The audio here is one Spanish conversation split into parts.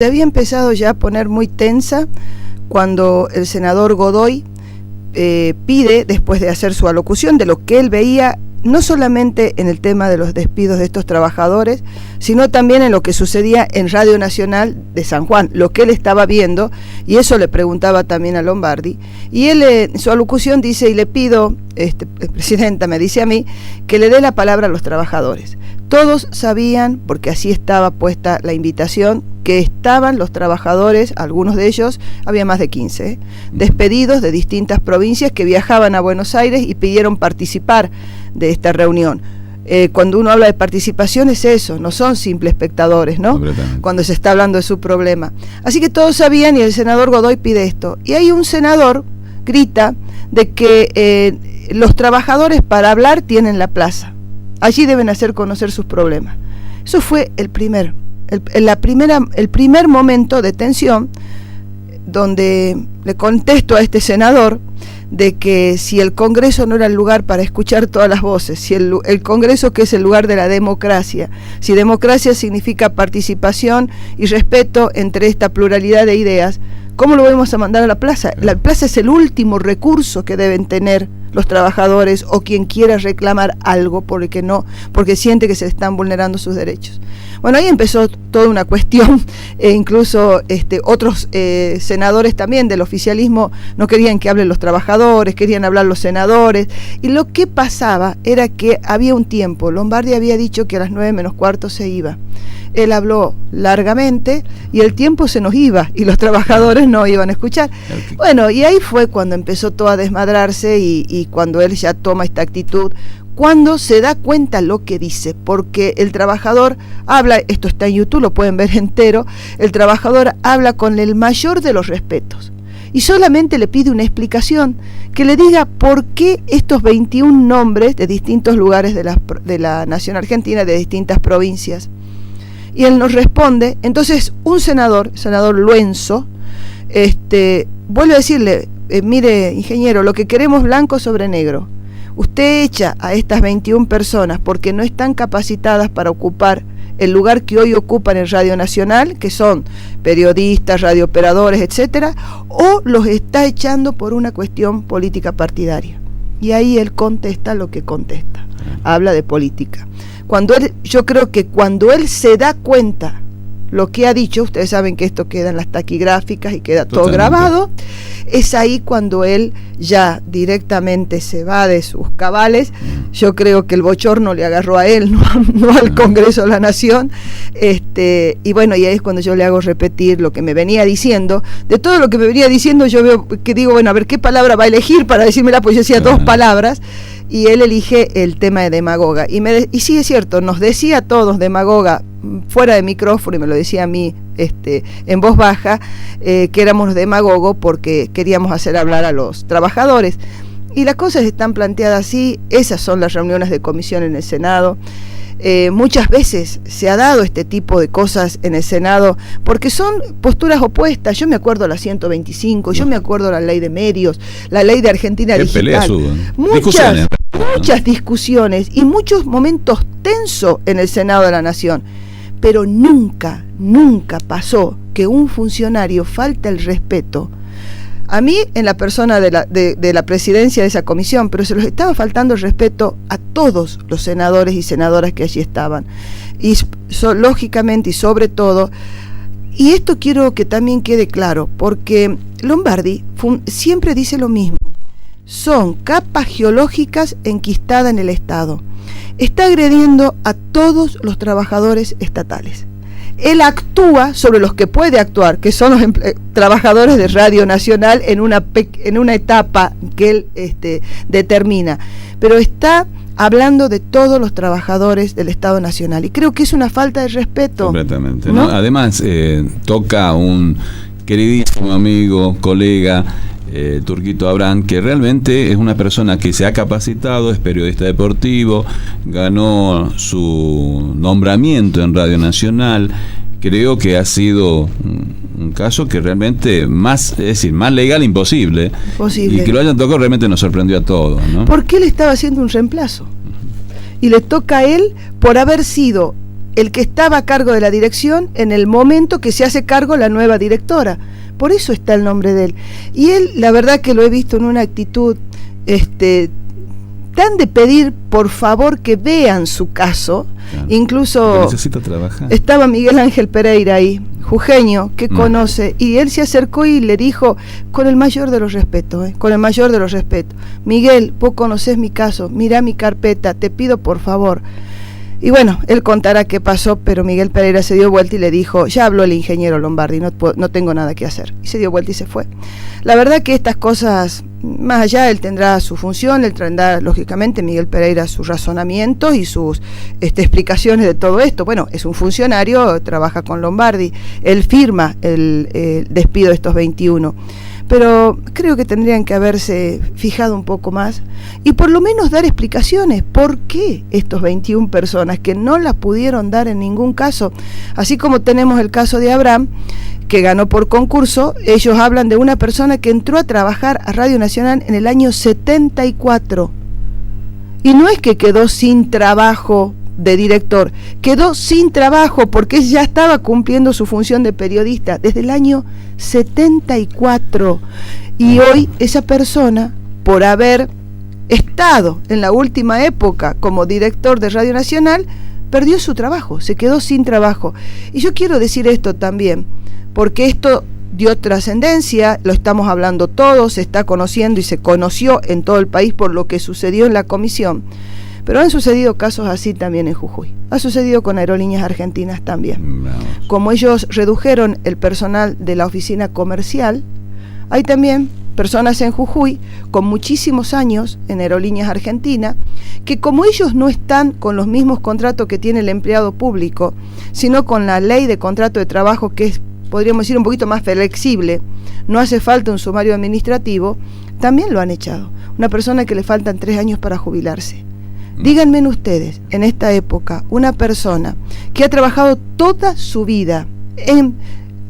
Se había empezado ya a poner muy tensa cuando el senador Godoy pide, después de hacer su alocución, de lo que él veía, no solamente en el tema de los despidos de estos trabajadores, sino también en lo que sucedía en Radio Nacional de San Juan, lo que él estaba viendo, y eso le preguntaba también a Lombardi, y él en su alocución dice, y le pido, Presidenta, me dice a mí, que le dé la palabra a los trabajadores. Todos sabían, porque así estaba puesta la invitación, que estaban los trabajadores, algunos de ellos, había más de 15, despedidos de distintas provincias que viajaban a Buenos Aires y pidieron participar de esta reunión. Cuando uno habla de participación es eso, no son simples espectadores, ¿no? Cuando se está hablando de su problema. Así que todos sabían y el senador Godoy pide esto. Y hay un senador, grita, de que los trabajadores para hablar tienen la plaza. Allí deben hacer conocer sus problemas. Eso fue el primer momento de tensión, donde le contesto a este senador de que si el Congreso no era el lugar para escuchar todas las voces, si el Congreso, que es el lugar de la democracia, si democracia significa participación y respeto entre esta pluralidad de ideas, ¿cómo lo vamos a mandar a la plaza? La plaza es el último recurso que deben tener los trabajadores o quien quiera reclamar algo porque siente que se están vulnerando sus derechos. Bueno, ahí empezó toda una cuestión, incluso otros senadores también del oficialismo no querían que hablen los trabajadores, querían hablar los senadores, y lo que pasaba era que había un tiempo, Lombardi había dicho que a las 9:15 se iba. Él habló largamente y el tiempo se nos iba y los trabajadores no iban a escuchar. Bueno, y ahí fue cuando empezó todo a desmadrarse y cuando él ya toma esta actitud, cuando se da cuenta lo que dice, porque el trabajador habla, esto está en YouTube, lo pueden ver entero, el trabajador habla con el mayor de los respetos y solamente le pide una explicación, que le diga por qué estos 21 nombres de distintos lugares de la nación argentina, de distintas provincias. Y él nos responde, entonces un senador Luenzo, vuelve a decirle, mire ingeniero, lo que queremos blanco sobre negro. Usted echa a estas 21 personas porque no están capacitadas para ocupar el lugar que hoy ocupan en Radio Nacional, que son periodistas, radiooperadores, etcétera, o los está echando por una cuestión política partidaria. Y ahí él contesta lo que contesta, habla de política. Yo creo que cuando él se da cuenta lo que ha dicho, ustedes saben que esto queda en las taquigráficas y queda todo grabado, es ahí cuando él ya directamente se va de sus cabales. Yo creo que el bochorno le agarró a él, no al Congreso de la Nación, y bueno, y ahí es cuando yo le hago repetir lo que me venía diciendo. De todo lo que me venía diciendo, yo veo que digo, bueno, a ver qué palabra va a elegir para decírmela, pues yo decía 2 palabras, y él elige el tema de demagoga. Y sí, es cierto, nos decía a todos demagoga, fuera de micrófono, y me lo decía a mí en voz baja, que éramos demagogos porque queríamos hacer hablar a los trabajadores. Y las cosas están planteadas así, esas son las reuniones de comisión en el Senado. Muchas veces se ha dado este tipo de cosas en el Senado porque son posturas opuestas. Yo me acuerdo de la 125, yo me acuerdo de la ley de medios, la ley de Argentina Digital, muchas discusiones y muchos momentos tensos en el Senado de la Nación, pero nunca pasó que un funcionario falte el respeto a mí en la persona de la presidencia de esa comisión, pero se los estaba faltando el respeto a todos los senadores y senadoras que allí estaban. Y lógicamente y sobre todo, y esto quiero que también quede claro, porque Lombardi siempre dice lo mismo, son capas geológicas enquistadas en el Estado. Está agrediendo a todos los trabajadores estatales. Él actúa sobre los que puede actuar, que son los trabajadores de Radio Nacional en una etapa que él determina, pero está hablando de todos los trabajadores del Estado Nacional y creo que es una falta de respeto. Completamente, ¿no? Además, toca un queridísimo amigo, colega, Turquito Abrán, que realmente es una persona que se ha capacitado, es periodista deportivo, ganó su nombramiento en Radio Nacional. Creo que ha sido un caso que realmente más legal imposible. Y que lo hayan tocado realmente nos sorprendió a todos, ¿no? Porque él estaba haciendo un reemplazo y le toca a él por haber sido el que estaba a cargo de la dirección en el momento que se hace cargo la nueva directora. Por eso está el nombre de él. Y él, la verdad que lo he visto en una actitud tan de pedir por favor que vean su caso. Claro. Incluso necesita trabajar. Estaba Miguel Ángel Pereira ahí, jujeño, que conoce, y él se acercó y le dijo con el mayor de los respetos, con el mayor de los respetos: Miguel, vos conocés mi caso, mirá mi carpeta, te pido por favor. Y bueno, él contará qué pasó, pero Miguel Pereira se dio vuelta y le dijo: ya habló el ingeniero Lombardi, no tengo nada que hacer. Y se dio vuelta y se fue. La verdad que estas cosas, más allá, él tendrá su función, él tendrá, lógicamente, Miguel Pereira, sus razonamientos y sus explicaciones de todo esto. Bueno, es un funcionario, trabaja con Lombardi, él firma el despido de estos 21. Pero creo que tendrían que haberse fijado un poco más y por lo menos dar explicaciones por qué estos 21 personas que no las pudieron dar en ningún caso, así como tenemos el caso de Abraham, que ganó por concurso. Ellos hablan de una persona que entró a trabajar a Radio Nacional en el año 74 y no es que quedó sin trabajo de director, quedó sin trabajo porque ya estaba cumpliendo su función de periodista desde el año 74 y hoy esa persona, por haber estado en la última época como director de Radio Nacional, perdió su trabajo, se quedó sin trabajo. Y yo quiero decir esto también, porque esto dio trascendencia, lo estamos hablando todos, se está conociendo y se conoció en todo el país por lo que sucedió en la comisión. Pero han sucedido casos así también en Jujuy. Ha sucedido con Aerolíneas Argentinas también. Como ellos redujeron el personal de la oficina comercial, hay también personas en Jujuy con muchísimos años en Aerolíneas Argentinas, que como ellos no están con los mismos contratos que tiene el empleado público, sino con la ley de contrato de trabajo, que es, podríamos decir, un poquito más flexible, no hace falta un sumario administrativo, también lo han echado. Una persona que le faltan 3 años para jubilarse. Díganme ustedes, en esta época, una persona que ha trabajado toda su vida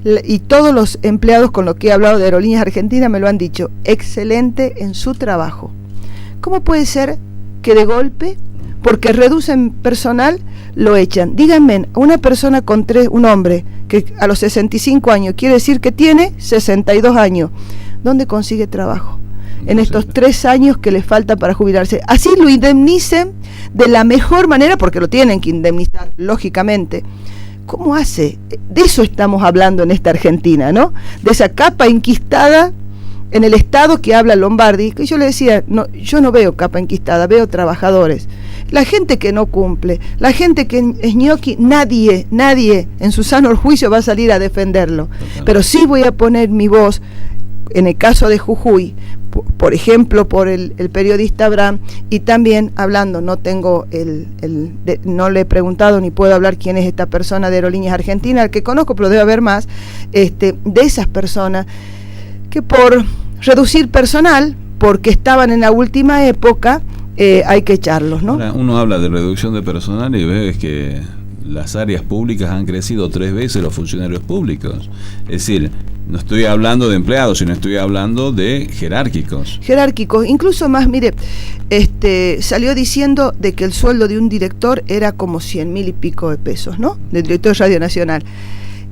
y todos los empleados con los que he hablado de Aerolíneas Argentinas me lo han dicho, excelente en su trabajo. ¿Cómo puede ser que de golpe, porque reducen personal, lo echan? Díganme, una persona con un hombre que a los 65 años quiere decir que tiene 62 años, ¿dónde consigue trabajo? En estos 3 años que les falta para jubilarse. Así lo indemnicen de la mejor manera, porque lo tienen que indemnizar, lógicamente. ¿Cómo hace? De eso estamos hablando en esta Argentina, ¿no? De esa capa enquistada en el Estado que habla Lombardi, que yo le decía, no, yo no veo capa enquistada, veo trabajadores. La gente que no cumple, la gente que es ñoqui, nadie en su sano juicio va a salir a defenderlo. Pero sí voy a poner mi voz, en el caso de Jujuy, por ejemplo, por el periodista Abraham, y también hablando, no tengo no le he preguntado ni puedo hablar quién es esta persona de Aerolíneas Argentinas, el que conozco, pero debe haber más, de esas personas que por reducir personal, porque estaban en la última época, hay que echarlos, ¿no? Ahora, uno habla de reducción de personal y ves que las áreas públicas han crecido 3 veces los funcionarios públicos. Es decir, no estoy hablando de empleados, sino estoy hablando de jerárquicos. Jerárquicos, incluso más, mire, salió diciendo de que el sueldo de un director era como 100.000 y pico de pesos, ¿no? Del director de Radio Nacional.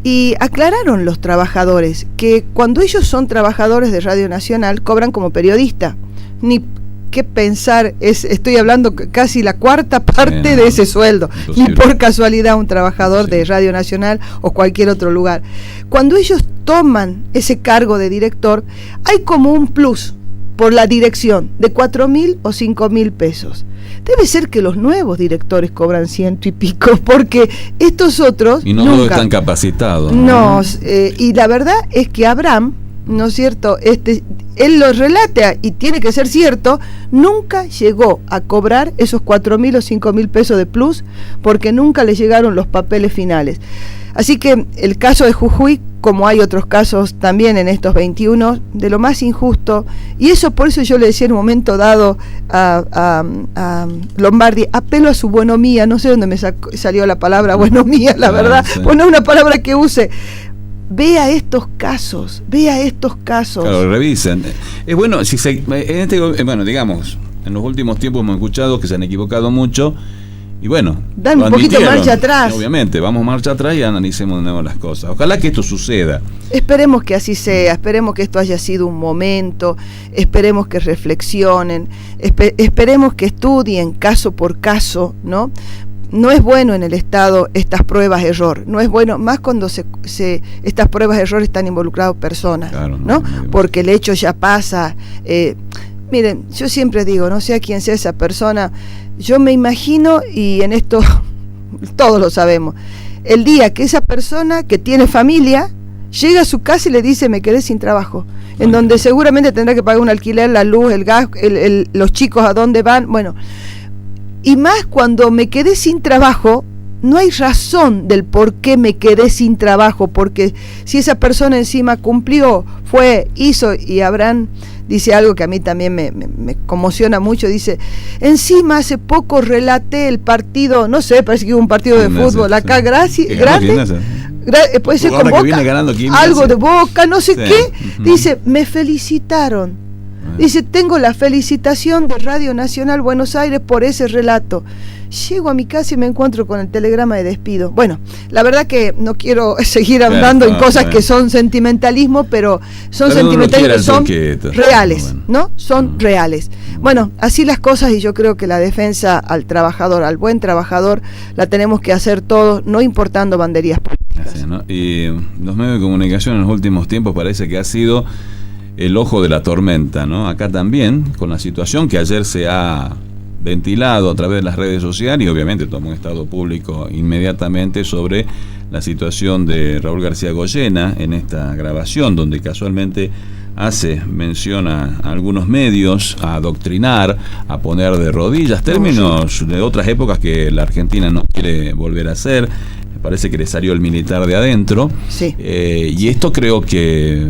Y aclararon los trabajadores que cuando ellos son trabajadores de Radio Nacional cobran como periodista. Ni qué pensar, estoy hablando casi la 4ª parte de ese sueldo, imposible. Ni por casualidad un trabajador de Radio Nacional o cualquier otro lugar. Cuando ellos toman ese cargo de director, hay como un plus por la dirección de 4.000 o 5.000 pesos. Debe ser que los nuevos directores cobran 100 y pico, porque estos otros y no nunca todos están capacitados. No, y la verdad es que Abraham, ¿no es cierto? Él lo relata y tiene que ser cierto, nunca llegó a cobrar esos 4.000 o 5.000 pesos de plus porque nunca le llegaron los papeles finales. Así que el caso de Jujuy, como hay otros casos también en estos 21, de lo más injusto, y eso por eso yo le decía en un momento dado a Lombardi, apelo a su buenomía, no sé dónde me salió la palabra buenomía, la verdad, sí. Pues no es una palabra que use. Vea estos casos. Claro, revisen. Es bueno, bueno, digamos, en los últimos tiempos hemos escuchado que se han equivocado mucho Y bueno, dan un poquito marcha atrás. Obviamente, vamos marcha atrás y analicemos de nuevo las cosas. Ojalá que esto suceda. Esperemos que así sea, esperemos que esto haya sido un momento, esperemos que reflexionen, esperemos que estudien caso por caso, ¿no? No es bueno en el Estado estas pruebas-error, no es bueno, más cuando estas pruebas-error están involucradas personas, claro, ¿no? Porque el hecho ya pasa. Miren, yo siempre digo, no sé a quién sea esa persona, yo me imagino, y en esto todos lo sabemos, el día que esa persona que tiene familia llega a su casa y le dice me quedé sin trabajo, en donde seguramente tendrá que pagar un alquiler, la luz, el gas, los chicos a dónde van, bueno, y más cuando me quedé sin trabajo, no hay razón del por qué me quedé sin trabajo, porque si esa persona encima cumplió, fue, hizo, y Abraham dice algo que a mí también me conmociona mucho, dice, encima hace poco relaté el partido, no sé, parece que hubo un partido de fútbol acá, grande, puede ser con Boca, algo de Boca, no sé qué, dice, me felicitaron. Dice, tengo la felicitación de Radio Nacional Buenos Aires por ese relato. Llego a mi casa y me encuentro con el telegrama de despido. Bueno, la verdad que no quiero seguir andando en cosas que son sentimentalismo, pero son sentimentalismo, son reales, ¿no? Son reales. Bueno, así las cosas, y yo creo que la defensa al trabajador, al buen trabajador, la tenemos que hacer todos, no importando banderías políticas. Así, ¿no? Y los medios de comunicación en los últimos tiempos parece que ha sido el ojo de la tormenta, ¿no? Acá también, con la situación que ayer se ha ventilado a través de las redes sociales, y obviamente tomó un estado público inmediatamente sobre la situación de Raúl García Goyena en esta grabación, donde casualmente hace mención a algunos medios, a adoctrinar, a poner de rodillas, términos de otras épocas que la Argentina no quiere volver a hacer. Me parece que le salió el militar de adentro. Sí. Y esto creo que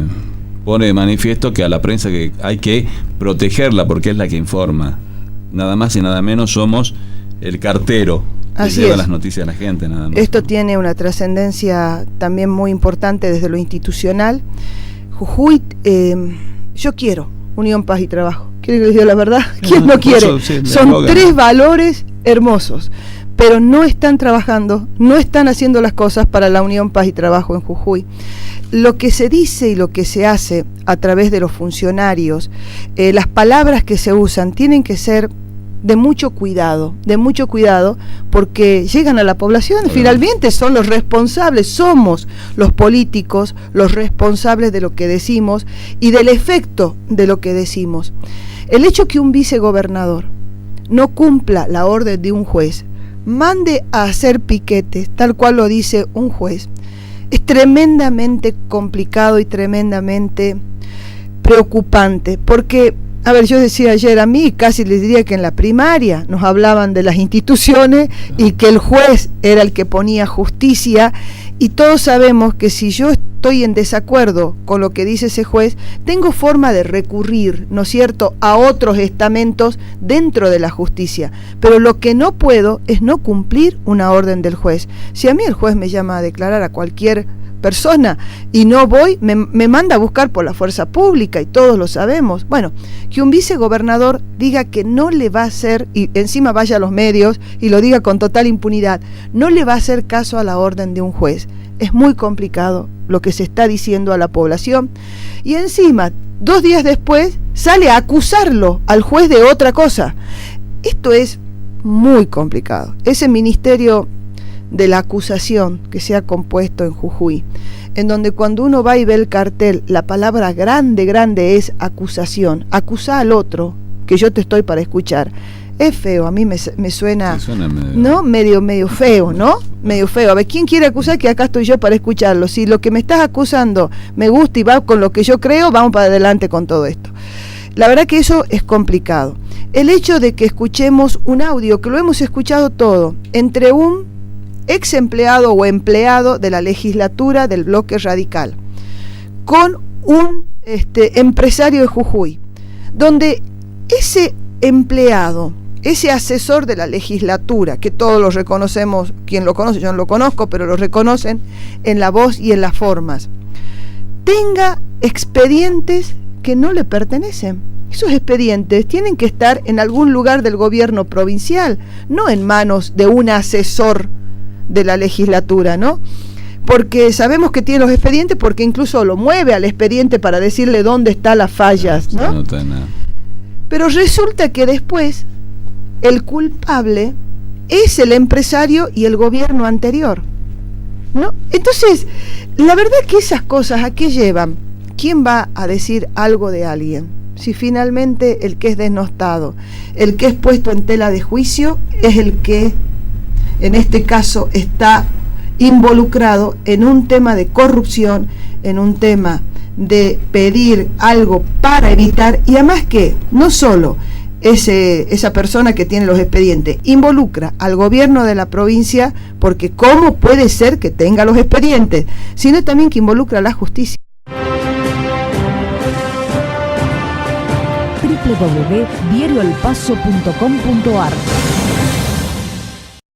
pone de manifiesto que a la prensa que hay que protegerla porque es la que informa. Nada más y nada menos somos el cartero que lleva las noticias a la gente, nada más. Esto tiene una trascendencia también muy importante desde lo institucional. Jujuy, yo quiero unión, paz y trabajo. ¿Quiere que les diga la verdad? ¿Quién no quiere? Son tres valores hermosos, pero no están trabajando, no están haciendo las cosas para la unión, paz y trabajo en Jujuy. Lo que se dice y lo que se hace a través de los funcionarios, las palabras que se usan tienen que ser de mucho cuidado, porque llegan a la población, finalmente son los responsables, somos los políticos los responsables de lo que decimos y del efecto de lo que decimos. El hecho que un vicegobernador no cumpla la orden de un juez, mande a hacer piquetes, tal cual lo dice un juez, es tremendamente complicado y tremendamente preocupante, porque, a ver, yo decía ayer, a mí casi les diría que en la primaria nos hablaban de las instituciones y que el juez era el que ponía justicia, y todos sabemos que si yo estoy en desacuerdo con lo que dice ese juez, tengo forma de recurrir, ¿no es cierto?, a otros estamentos dentro de la justicia, pero lo que no puedo es no cumplir una orden del juez. Si a mí el juez me llama a declarar a cualquier persona y no voy, me manda a buscar por la fuerza pública, y todos lo sabemos. Bueno, que un vicegobernador diga que no le va a hacer, y encima vaya a los medios y lo diga con total impunidad, no le va a hacer caso a la orden de un juez, es muy complicado lo que se está diciendo a la población, y encima 2 días después sale a acusarlo al juez de otra cosa. Esto es muy complicado. Ese ministerio de la acusación que se ha compuesto en Jujuy, en donde cuando uno va y ve el cartel, la palabra grande es acusación, acusá al otro, que yo te estoy para escuchar. Es feo, a mí me suena, ¿no? Medio feo, ¿no? Medio feo. A ver, ¿quién quiere acusar? Que acá estoy yo para escucharlo. Si lo que me estás acusando me gusta y va con lo que yo creo, vamos para adelante con todo esto. La verdad que eso es complicado. El hecho de que escuchemos un audio, que lo hemos escuchado todo, entre un ex empleado o empleado de la legislatura del bloque radical con un empresario de Jujuy, donde ese empleado, ese asesor de la legislatura, que todos lo reconocemos, quien lo conoce, yo no lo conozco, pero lo reconocen en la voz y en las formas, tenga expedientes que no le pertenecen, esos expedientes tienen que estar en algún lugar del gobierno provincial, no en manos de un asesor de la legislatura, ¿no? Porque sabemos que tiene los expedientes, porque incluso lo mueve al expediente para decirle dónde están las fallas, ¿no? No está nada. Pero resulta que después el culpable es el empresario y el gobierno anterior, ¿no? Entonces, la verdad que esas cosas, ¿a qué llevan? ¿Quién va a decir algo de alguien? Si finalmente el que es denostado, el que es puesto en tela de juicio, es el que, en este caso, está involucrado en un tema de corrupción, en un tema de pedir algo para evitar, y además que no solo esa persona que tiene los expedientes involucra al gobierno de la provincia, porque cómo puede ser que tenga los expedientes, sino también que involucra a la justicia. www.diarioelpaso.com.ar